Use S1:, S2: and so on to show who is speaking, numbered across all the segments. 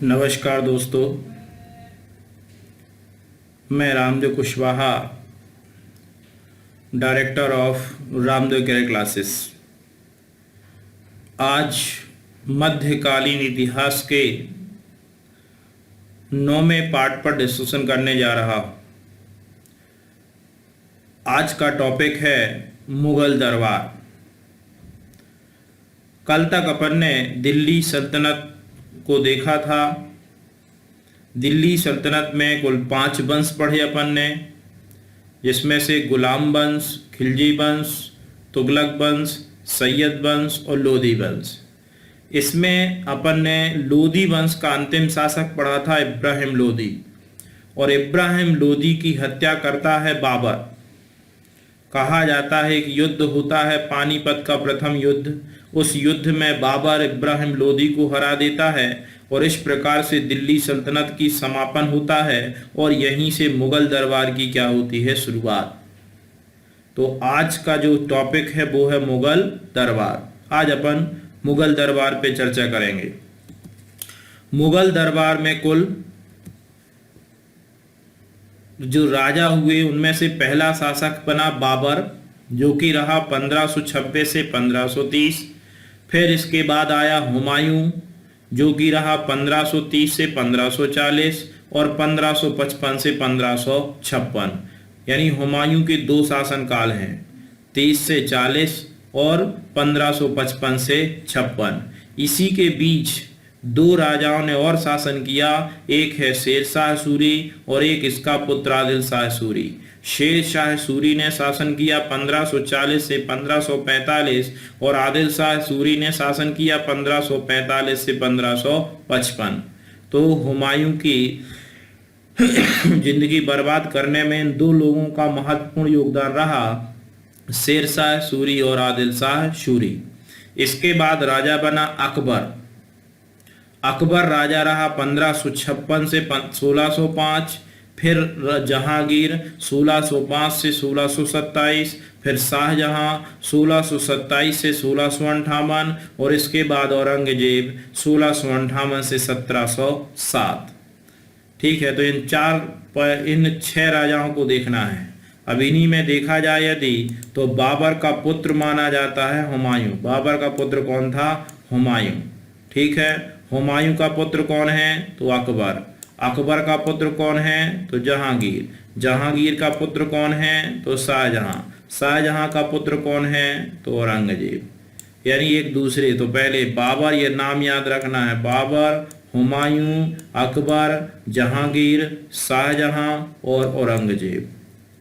S1: नमस्कार दोस्तों, मैं Ramdev Kushwaha, director of Ramdev career classes. आज मध्यकालीन इतिहास के 9वें पार्ट पर डिस्कशन करने जा रहा हूँ। आज का टॉपिक है मुगल दरबार। कल तक अपन ने दिल्ली सल्तनत को देखा था। दिल्ली सल्तनत में कुल 5 वंश पढ़े अपन ने, जिसमें से गुलाम वंश, खिलजी वंश, तुगलक वंश, सैयद वंश और लोधी वंश। इसमें अपन ने लोधी वंश का अंतिम शासक पढ़ा था इब्राहिम लोधी, और इब्राहिम लोधी की हत्या करता है बाबर। कहा जाता है कि युद्ध होता है पानीपत का प्रथम युद्ध। उस युद्ध में बाबर इब्राहिम लोधी को हरा देता है और इस प्रकार से दिल्ली सल्तनत की समापन होता है और यहीं से मुगल दरबार की क्या होती है, शुरुआत। तो आज का जो टॉपिक है वो है मुगल दरबार। आज अपन मुगल दरबार पे चर्चा करेंगे। मुगल दरबार में कुल जो राजा हुए उनमें से पहला शासक बना बाबर, जो कि रहा 1526 से 1530। फिर इसके बाद आया हुमायूं, जो कि रहा 1530 से 1540 और 1555 से 1556। यानी हुमायूं के 2 शासनकाल हैं, 30 से 40 और 1555 से 56। इसी के बीच 2 राजाओं ने और शासन किया। एक है शेर शाह सूरी और एक इसका पुत्र आदिल शाह सूरी। शेर शाह सूरी ने शासन किया 1540 से 1545 और आदिल शाह सूरी ने शासन किया 1545 से 1555। तो हुमायूं की जिंदगी बर्बाद करने में इन 2 लोगों का महत्वपूर्ण योगदान रहा, शेर शाह सूरी और आदिल शाह सूरी। इसके बाद राजा बना अकबर। अकबर राजा रहा 1556 से 1605। फिर जहांगीर 1605 से 1627। फिर शाहजहां 1627 से 1658 और इसके बाद औरंगजेब 1658 से 1707। ठीक है, तो इन 6 राजाओं को देखना है। अब इन्हीं में देखा जाए यदि, तो बाबर का पुत्र माना जाता है हुमायूं। बाबर का पुत्र कौन था? हुमायूं। ठीक है, हुमायूं का पुत्र कौन है? तो अकबर। अकबर का पुत्र कौन है? तो जहांगीर। जहांगीर का पुत्र कौन है? तो शाहजहां। शाहजहां का पुत्र कौन है? तो औरंगजेब। यानी एक दूसरे, तो पहले बाबर, ये नाम याद रखना है, बाबर, हुमायूं, अकबर, जहांगीर, शाहजहां और औरंगजेब।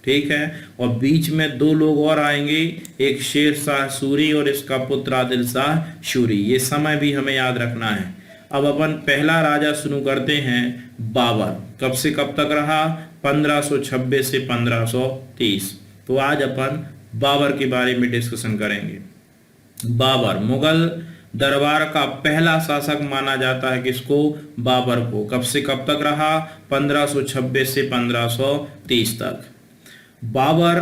S1: ठीक है, और बीच में 2 लोग और आएंगे, एक शेर शाह सूरी और इसका पुत्र आदिल शाह सूरी। ये समय भी हमें याद रखना है। अब अपन पहला राजा शुरू करते हैं, बाबर। कब से कब तक रहा? 1526 से 1530। तो आज अपन बाबर के बारे में डिस्कशन करेंगे। बाबर मुगल दरबार का पहला शासक माना जाता है। किसको? बाबर को। कब से कब तक रहा? 1526 से 1530 तक। बाबर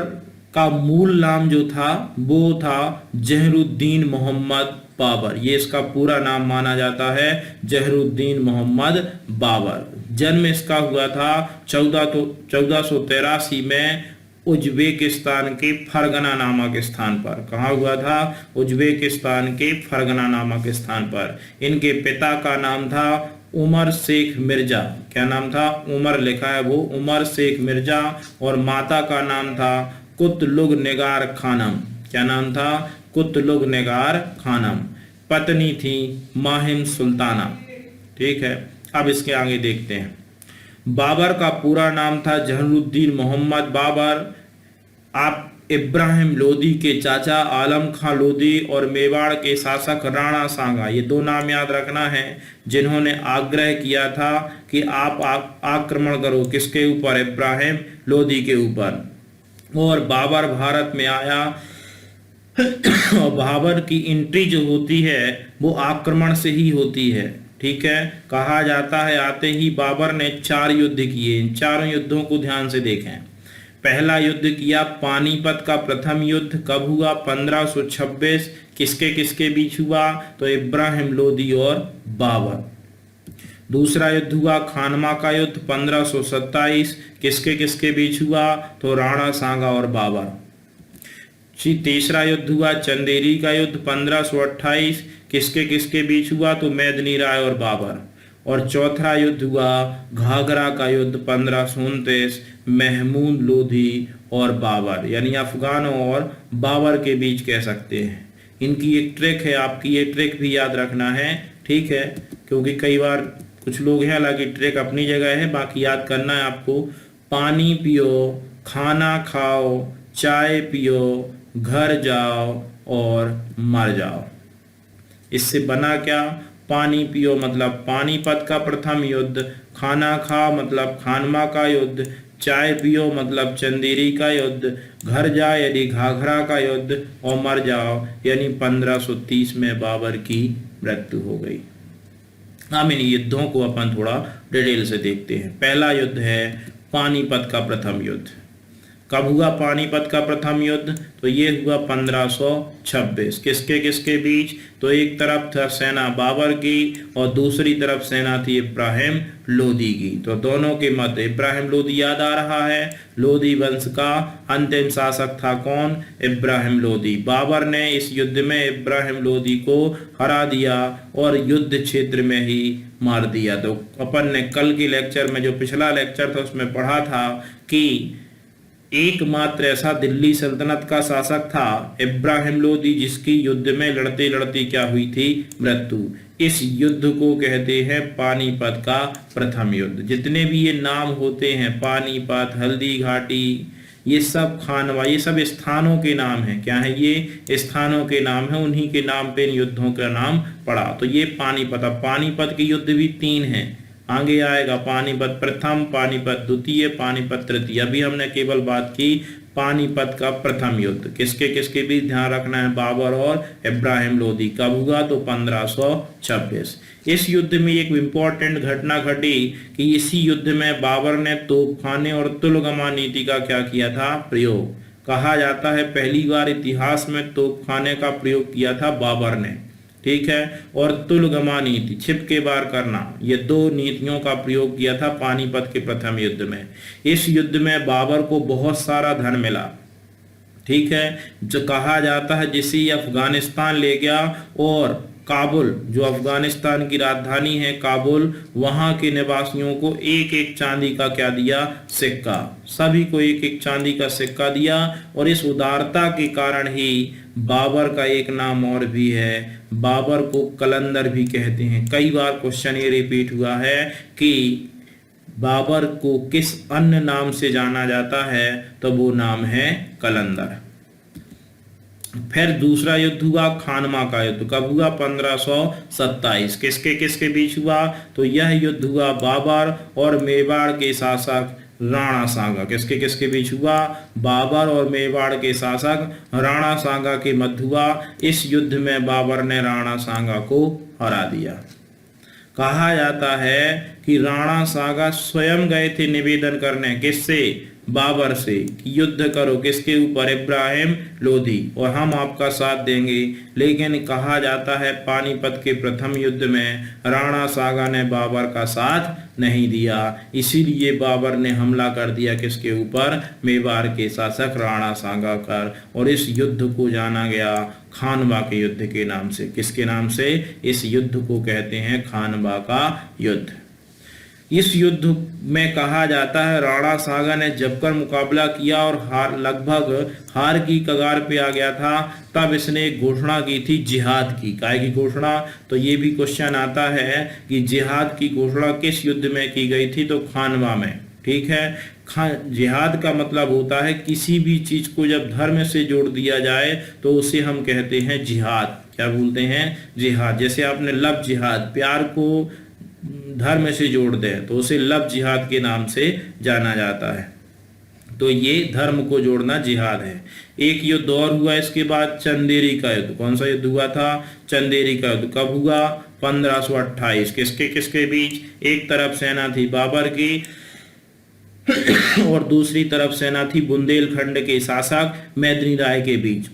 S1: का मूल नाम जो था वो था जहरुद्दीन मोहम्मद बाबर। ये इसका पूरा नाम माना जाता है, जहरुद्दीन मोहम्मद बाबर। जन्म इसका हुआ था 1483 में उज्बेकिस्तान के फरगना नामक स्थान पर। कहाँ हुआ था? उज्बेकिस्तान के फरगना नामक स्थान पर। इनके पिता का नाम था उमर शेख मिर्जा। क्या नाम था? उमर लिखा है वो, उमर शेख मिर्जा। और माता का नाम था कुतलुग निगार खानम। क्या नाम था? कुतलुग निगार खानम। पत्नी थी माहिम सुल्ताना। ठीक है, अब इसके आगे देखते हैं। बाबर का पूरा नाम था जहरुद्दीन मोहम्मद बाबर। आप इब्राहिम लोधी के चाचा आलम खां लोधी और मेवाड़ के शासक राणा सांगा, ये 2 नाम याद रखना है, जिन्होंने आग्रह किया था कि आप आक्रमण करो। किसके ऊपर? इब्राहिम लोधी के ऊपर। और बाबर भारत में आया और बाबर की एंट्री जो होती है वो आक्रमण से ही होती है। ठीक है, कहा जाता है आते ही बाबर ने 4 युद्ध किए। इन 4 युद्धों को ध्यान से देखें। पहला युद्ध किया पानीपत का प्रथम युद्ध। कब हुआ? 1526। किसके किसके बीच हुआ? तो इब्राहिम लोदी और बाबर। दूसरा युद्ध हुआ खानवा का युद्ध 1527, किसके किसके बीच हुआ? तो राणा सांगा और बाबर। तीसरा युद्ध हुआ चंदेरी का युद्ध 1528, किसके किसके बीच हुआ? तो मेदिनी राय और बाबर। और चौथा युद्ध हुआ घाघरा का युद्ध 1529, महमूद लोधी और बाबर, यानी अफगानों और बाबर के बीच कह सकते हैं। इनकी एक ट्रिक है, आपकी ये ट्रिक भी याद रखना है, ठीक है, क्योंकि कई बार कुछ लोग हैं, हालांकि ट्रिक अपनी जगह है, बाकी याद करना है आपको। पानी पियो, खाना खाओ, चाय पियो, घर जाओ और मर जाओ। इससे बना क्या? पानी पियो मतलब पानीपत का प्रथम युद्ध, खाना खा मतलब खानवा का युद्ध, चाय पियो मतलब चंदेरी का युद्ध, घर जाओ यानी घाघरा का युद्ध, और मर जाओ यानी 1530 में बाबर की मृत्यु हो गई। हम इन युद्धों को अपन थोड़ा डिटेल से देखते हैं। पहला युद्ध है पानीपत का प्रथम युद्ध। कब हुआ पानीपत का प्रथम युद्ध? तो ये हुआ 1526। किसके किसके बीच? तो एक तरफ था सेना बाबर की और दूसरी तरफ सेना थी इब्राहिम लोदी की। तो दोनों के मध्य इब्राहिम लोदी याद आ रहा है, लोदी वंश का अंतिम शासक था कौन? इब्राहिम लोदी। बाबर ने इस युद्ध में इब्राहिम लोदी को हरा दिया और युद्ध क्षेत्र में ही मार दिया। तो अपन ने कल के लेक्चर में, जो पिछला लेक्चर था, उसमें पढ़ा था कि एकमात्र ऐसा दिल्ली सल्तनत का शासक था इब्राहिम लोदी जिसकी युद्ध में लड़ते लड़ते क्या हुई थी? मृत्यु। इस युद्ध को कहते हैं पानीपत का प्रथम युद्ध। जितने भी ये नाम होते हैं, पानीपत, हल्दी घाटी, ये सब खानवा, ये सब स्थानों के नाम हैं। क्या है? ये स्थानों के नाम हैं, उन्हीं के नाम पे इन युद्धों का नाम पड़ा। तो ये पानीपत, पानीपत के युद्ध भी 3 हैं, आगे आएगा पानीपत प्रथम, पानीपत द्वितीय, पानीपत तृतीय। अभी हमने केवल बात की पानीपत का प्रथम युद्ध। किसके किसके बीच? ध्यान रखना है, बाबर और इब्राहिम लोदी। कब हुआ? तो 1526। इस युद्ध में एक इम्पोर्टेंट घटना घटी कि इसी युद्ध में बाबर ने तोपखाने और तुलगमा नीति का क्या किया था? प्रयोग। कहा जाता है पहली बार इतिहास में तोपखाने का प्रयोग किया था बाबर ने, ठीक है, और तुलगमा नीति, छिप के वार करना, ये 2 नीतियों का प्रयोग किया था पानीपत के प्रथम युद्ध में। इस युद्ध में बाबर को बहुत सारा धन मिला, ठीक है, जो कहा जाता है जिसे अफगानिस्तान ले गया और काबुल, जो अफगानिस्तान की राजधानी है काबुल, वहां के निवासियों को एक एक चांदी का क्या दिया? सिक्का। सभी को एक एक चांदी का सिक्का दिया। और इस उदारता के कारण ही बाबर का एक नाम और भी है, बाबर को कलंदर भी कहते हैं। कई बार क्वेश्चन ये रिपीट हुआ है कि बाबर को किस अन्य नाम से जाना जाता है? तो वो नाम है कलंदर। फिर दूसरा युद्ध हुआ खानवा का युद्ध। कब हुआ? 1527। किसके किसके बीच हुआ? तो यह युद्ध हुआ बाबर और मेवाड़ के शासक राणा सांगा। किसके किसके बीच हुआ? बाबर और मेवाड़ के शासक राणा सांगा के मध्य हुआ। इस युद्ध में बाबर ने राणा सांगा को हरा दिया। कहा जाता है कि राणा सांगा स्वयं गए थे निवेदन करने, किससे? बाबर से, कि युद्ध करो किसके ऊपर? इब्राहिम लोदी, और हम आपका साथ देंगे। लेकिन कहा जाता है पानीपत के प्रथम युद्ध में राणा सांगा ने बाबर का साथ नहीं दिया, इसीलिए बाबर ने हमला कर दिया किसके ऊपर? मेवाड़ के शासक राणा सांगा पर, और इस युद्ध को जाना गया खानवा के युद्ध के नाम से। किसके नाम से? इस युद्ध को कहते हैं खानवा का युद्ध। इस युद्ध में कहा जाता है राणा सांगा ने जमकर मुकाबला किया और लगभग हार की कगार पे आ गया था। तब इसने एक घोषणा की थी जिहाद की। काय की घोषणा? तो ये भी क्वेश्चन आता है कि जिहाद की घोषणा किस युद्ध में की गई थी? तो खानवा में, ठीक है। जिहाद का मतलब होता है किसी भी चीज को जब धर्म से जोड़ दिया जाए तो उसे हम कहते हैं जिहाद। क्या बोलते हैं? जिहाद। जैसे आपने लव जिहाद, प्यार को धर्म से जोड़ दें तो उसे लव जिहाद के नाम से जाना जाता है। तो ये धर्म को जोड़ना जिहाद है। एक युद्ध और हुआ इसके बाद, चंदेरी का युद्ध। कौन सा युद्ध हुआ था? चंदेरी का युद्ध। कब हुआ? 1528। किसके किसके बीच? एक तरफ सेना थी बाबर की और दूसरी तरफ सेना थी बुंदेलखंड के शासक मेदिनी राय के बीच।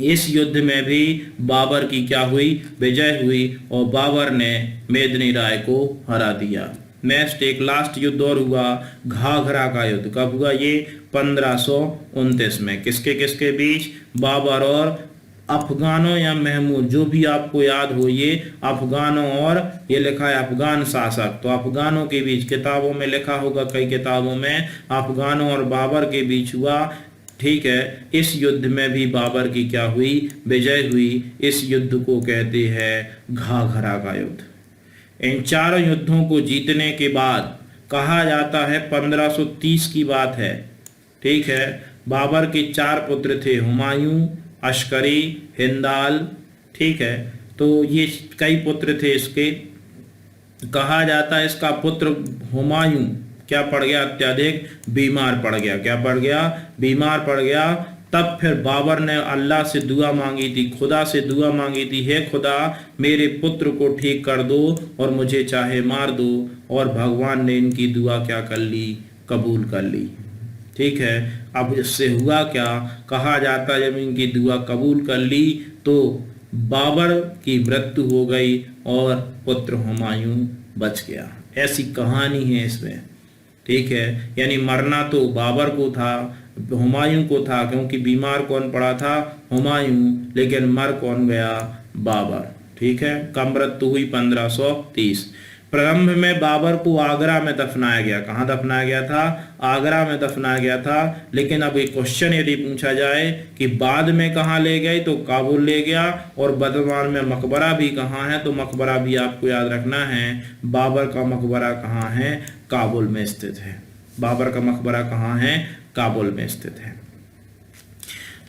S1: इस युद्ध में भी बाबर की क्या हुई, विजय हुई और बाबर ने मेदिनी राय को हरा दिया। नेक्स्ट एक लास्ट युद्ध और हुआ, घाघरा का युद्ध। कब हुआ ये? 1529 में। किसके किसके बीच? बाबर और अफगानों या महमूद, जो भी आपको याद हो, ये अफगानों और ये लिखा है अफगान शासक, तो अफगानों के बीच, किताबों में लिखा होगा कई किताबों में, अफगानों और बाबर के बीच हुआ। ठीक है, इस युद्ध में भी बाबर की क्या हुई, विजय हुई। इस युद्ध को कहते हैं घाघरा का युद्ध। इन चारों युद्धों को जीतने के बाद कहा जाता है 1530 की बात है। ठीक है, बाबर के 4 पुत्र थे, हुमायूं, अस्करी, हिंदाल। ठीक है, तो ये कई पुत्र थे इसके। कहा जाता है इसका पुत्र हुमायूं क्या पड़ गया, अत्यधिक बीमार पड़ गया। क्या पड़ गया? बीमार पड़ गया। तब फिर बाबर ने अल्लाह से दुआ मांगी थी, खुदा से दुआ मांगी थी, हे खुदा मेरे पुत्र को ठीक कर दो और मुझे चाहे मार दो। और भगवान ने इनकी दुआ क्या कर ली, कबूल कर ली। ठीक है, अब इससे हुआ क्या, कहा जाता है जब इनकी दुआ कबूल कर ली तो बाबर की मृत्यु हो गई और पुत्र हुमायूं बच गया। ऐसी कहानी है इसमें। ठीक है, यानी मरना तो बाबर को था, हुमायूं को था, क्योंकि बीमार कौन पड़ा था, हुमायूं, लेकिन मर कौन गया, बाबर। ठीक है, कब मृत्यु हुई, 1530। प्रारंभ में बाबर को आगरा में दफनाया गया। कहाँ दफनाया गया था? आगरा में दफनाया गया था। लेकिन अब एक क्वेश्चन यदि पूछा जाए कि बाद में कहाँ ले गए, तो काबुल ले गया। और वर्तमान में मकबरा भी कहाँ है, तो मकबरा भी आपको याद रखना है। बाबर का मकबरा कहाँ है? काबुल में स्थित है। बाबर का मकबरा कहाँ है? काबुल में स्थित है।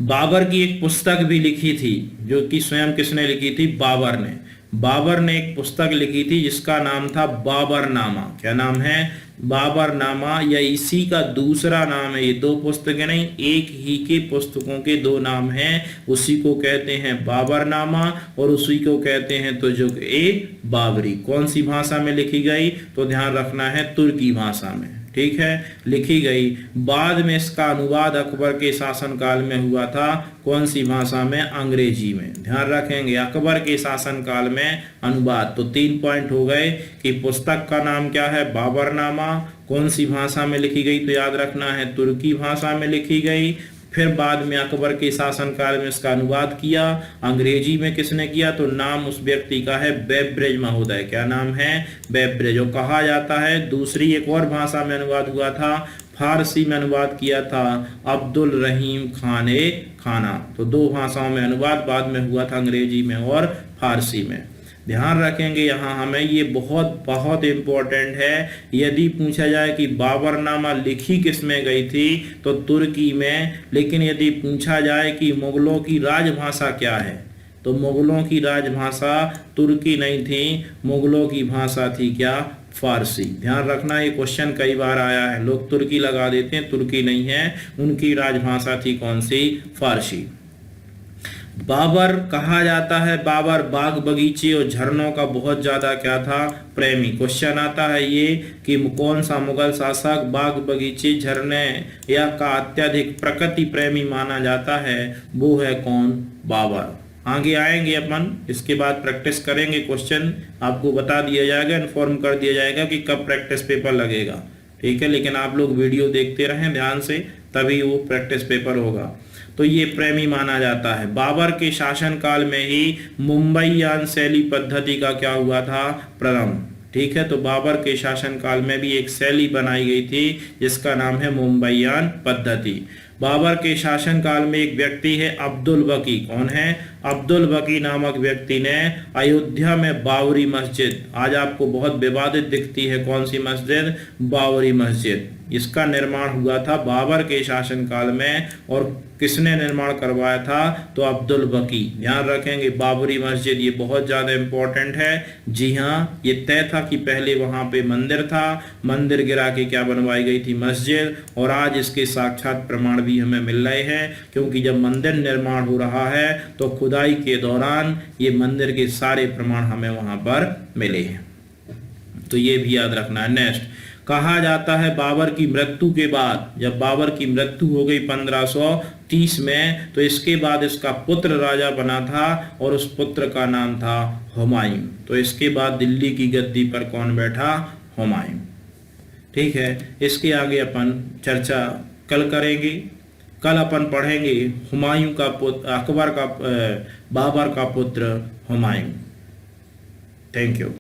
S1: बाबर की एक पुस्तक भी लिखी थी, जो कि स्वयं किसने लिखी थी? बाबर ने। बाबर ने एक पुस्तक लिखी थी जिसका नाम था बाबरनामा। क्या नाम है? बाबरनामा, या इसी का दूसरा नाम है। ये 2 पुस्तकें नहीं, एक ही के पुस्तकों के 2 नाम हैं। उसी को कहते हैं बाबरनामा और उसी को कहते हैं तुजुक-ए-बाबरी। कौन सी भाषा में लिखी गई? तो ध्यान रखना है, तुर्की भाषा में। ठीक है, लिखी गई। बाद में इसका अनुवाद अकबर के शासनकाल में हुआ था। कौन सी भाषा में? अंग्रेजी में। ध्यान रखेंगे, अकबर के शासनकाल में अनुवाद। तो 3 पॉइंट हो गए कि पुस्तक का नाम क्या है? बाबरनामा। कौन सी भाषा में लिखी गई? तो याद रखना है, तुर्की भाषा में लिखी गई। फिर बाद में अकबर के शासनकाल में इसका अनुवाद किया। अंग्रेजी में किसने किया? तो नाम उस व्यक्ति का है बेब्रिज महोदय। क्या नाम है? बेब्रिज। जो कहा जाता है दूसरी एक और भाषा में अनुवाद हुआ था, फारसी में अनुवाद किया था अब्दुल रहीम खाना। तो 2 भाषाओं में अनुवाद बाद में हुआ था, अंग्रेजी में और फारसी में। ध्यान रखेंगे यहाँ हमें, ये बहुत बहुत इम्पोर्टेंट है। यदि पूछा जाए कि बाबरनामा लिखी किस में गई थी, तो तुर्की में। लेकिन यदि पूछा जाए कि मुगलों की राजभाषा क्या है, तो मुगलों की राजभाषा तुर्की नहीं थी, मुगलों की भाषा थी क्या? फारसी। ध्यान रखना, ये क्वेश्चन कई बार आया है। लोग तुर्की लगा देते हैं, तुर्की नहीं है, उनकी राजभाषा थी कौन सी? फारसी। बाबर कहा जाता है, बाबर बाग बगीचे और झरनों का बहुत ज्यादा क्या था? प्रेमी। क्वेश्चन आता है ये कि कौन सा मुगल शासक बाग बगीचे झरने या का अत्यधिक प्रकृति प्रेमी माना जाता है? वो है कौन? बाबर। आगे आएंगे अपन, इसके बाद प्रैक्टिस करेंगे। क्वेश्चन आपको बता दिया जाएगा, इन्फॉर्म कर दिया जाएगा कि कब प्रैक्टिस पेपर लगेगा। ठीक है, लेकिन आप लोग वीडियो देखते रहें ध्यान से, तभी वो प्रैक्टिस पेपर होगा। तो ये प्रेमी माना जाता है। बाबर के शासनकाल में ही मुंबईयान शैली पद्धति का क्या हुआ था? प्रारंभ। ठीक है, तो बाबर के शासनकाल में भी एक शैली बनाई गई थी जिसका नाम है मुंबईयान पद्धति। बाबर के शासनकाल में एक व्यक्ति है अब्दुल बकी। कौन है? अब्दुल बकी नामक व्यक्ति ने अयोध्या में बाबरी मस्जिद, आज आपको बहुत विवादित दिखती है, कौन सी मस्जिद? बाबरी मस्जिद। इसका निर्माण हुआ था बाबर के शासनकाल में। और किसने निर्माण करवाया था? तो अब्दुल बकी। ध्यान रखेंगे, बाबरी मस्जिद ये बहुत ज़्यादा इम्पोर्टेंट है। जी हाँ, ये तय था कि पहले वहाँ पे मंदिर था, मंदिर गिरा के क्या बनवाई गई थी? मस्जिद। और आज इसके साक्षात प्रमाण भी हमें मिल रहे हैं, क्योंकि जब मंदिर निर्माण हो रहा है तो खुदाई के दौरान ये मंदिर के सारे प्रमाण हमें वहाँ पर मिले हैं। तो ये भी याद रखना है। नेक्स्ट, कहा जाता है बाबर की मृत्यु के बाद, जब बाबर की मृत्यु हो गई 1530 में, तो इसके बाद इसका पुत्र राजा बना था और उस पुत्र का नाम था हुमायूं। तो इसके बाद दिल्ली की गद्दी पर कौन बैठा? हुमायूं। ठीक है, इसके आगे अपन चर्चा कल करेंगे। कल अपन पढ़ेंगे हुमायूं का पुत्र बाबर का पुत्र हुमायूं। Thank you.